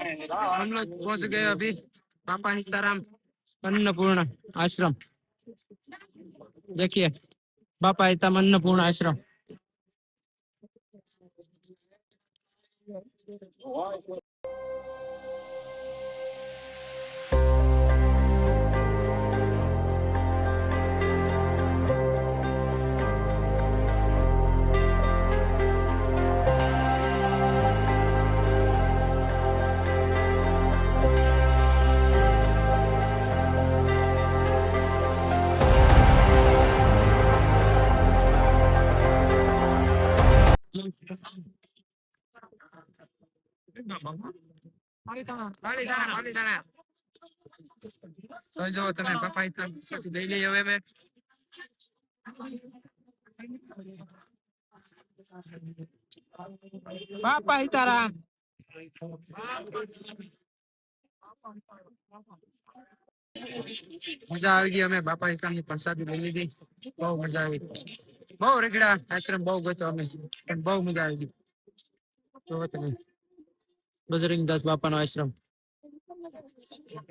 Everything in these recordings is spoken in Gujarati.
हम लोग पहुंच गए अभी पापा सीताराम अन्नपूर्ण आश्रम। देखिए बापा सीताराम अन्नपूर्ण आश्रम। तो जो તમે પાપા ઈતારામ લઈ લઈ હવે મે પાપા ઈતારામ મજા આવી ગઈ। અમે બાપા ઈતારામની પ્રસાદી લઈ લીધી, બહુ મજા આવી। બહુ રગડા આશ્રમ બહુ ગયો અમે, પણ બહુ મજા આવી ગઈ। તો તમે બજરંગદાસ બાપાનો આશ્રમ,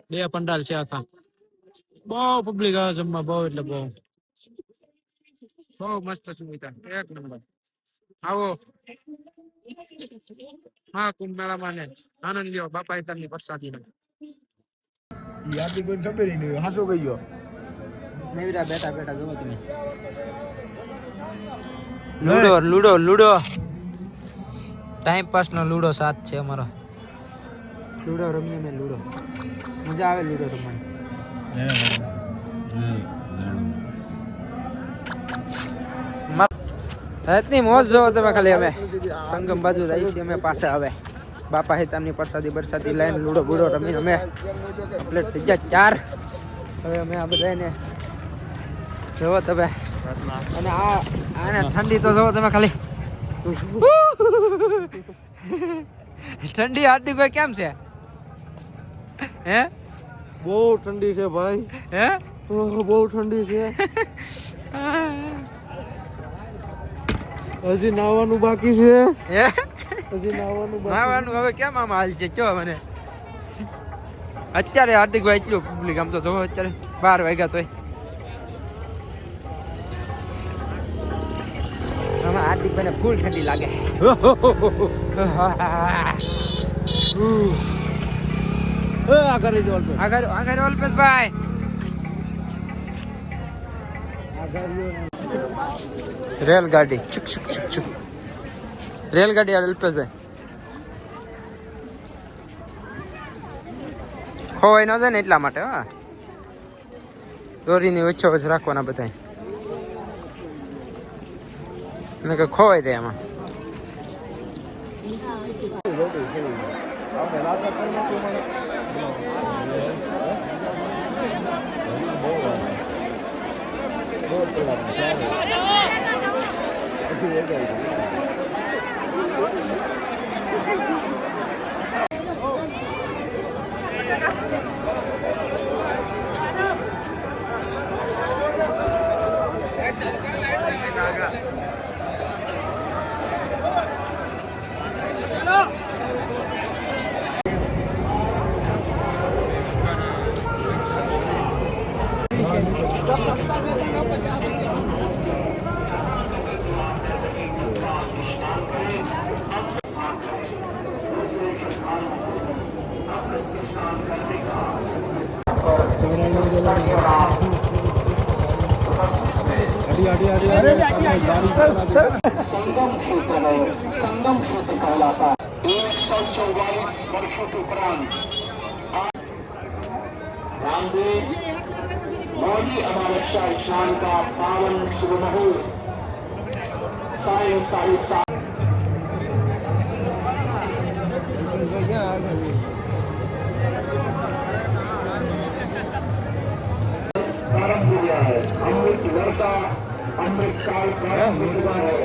બે પંડાલ છે આખા, બહુ પબ્લિક આવે જમવા, બહુ એટલે બહુ બહુ મસ્ત સુવિધા, એક નંબર। આવો હા કુંભ મેળામાં ને આનંદ લ્યો બાપા ઈતારામની પ્રસાદીનો। યાદી કોઈ ખબર નહીં, હાસો ગયો નેવરા બેઠા બેઠા જોવો તમે Ludo Ludo Ludo time pass નો લૂડો સાથ છે અમારો। લૂડો રમીએ મેં, લૂડો મજા આવે લૂડો રમવાની। રાતની મોજ જોવો તમે ખાલી। અમે સંગમ બાજુ જાય છીએ અમે પાછા। હવે બાપા સીતારામની પ્રસાદી બરસાદી લઈને લૂડો બૂડો રમીને અમે પ્લેટ થઈ ગયા 4। હવે અમે આ બધાને જોવો તમે, અને આને ઠંડી તો જોવો તમે ખાલી। ઠંડી હાર્દિક ભાઈ કેમ છે? હે બહુ ઠંડી છે ભાઈ, હે બહુ ઠંડી છે। હજી નાવાનું બાકી છે, હે હજી નાવાનું હવે કેમ આમ હાલ છે કયો મને? અત્યારે હાર્દિકભાઈ એટલું પબ્લિક આમ તો જોવો, અત્યારે 12 વાગ્યા તોય આમાં હાર્દિકભાઈને ફૂલ ઠંડી લાગે। આગળ અલ્પેશભાઈ, રેલગાડી છુક છુક છુક છુક, રેલગાડી અલ્પેશભાઈ ખોવાઈ ન જાય ને એટલા માટે। હા દોરીની વચ્ચો વચ્ચે રાખવાના બધા, ને કે ખોવાઈ જાય એમાં। संगम क्षेत्र है, संगम क्षेत्र कहलाता है। 144 वर्षों के उपरांत रामदेव मौली अमावस्या स्नान का पावन शुभ मुहूर्त 7:7 प्रारंभ हो गया है। अमृत वर्षा अमृत काल प्रारंभ हो चुका है।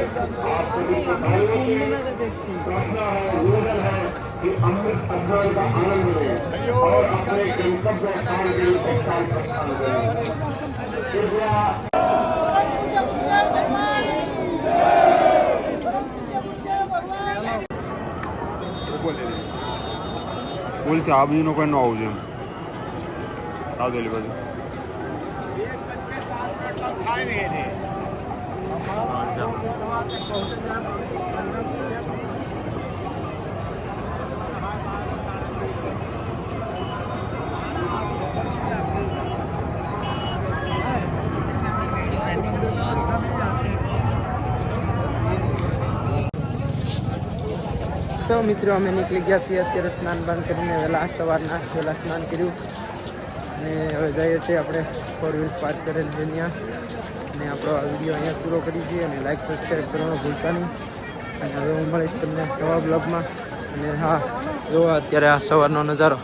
आप सभी श्रद्धालुओं से प्रार्थना है, निवेदन है कि अमृत स्नान का आनंद लें और अपने गंतव्य स्थान के लिए प्रस्थान करें। कृपया પુલથી આ બાજુનો કોઈ ન આવવું જોઈએ રાવદેલી બાજુ તો મિત્રો અમે નીકળી ગયા છીએ અત્યારે સ્નાન બાન કરીને વહેલા સવારના વહેલા સ્નાન કર્યું અને હવે જઈએ છીએ આપણે 4 વ્હીલ પાર્ક કરેલ છે ત્યાં અને આપણો આ વિડીયો અહીંયા પૂરો કરી છીએ અને લાઈક સબસ્ક્રાઈબ કરવાનું ભૂલતા નહીં અને હવે હું મળીશ તમને નવા બ્લોગમાં અને હા જો અત્યારે આ સવારનો નજારો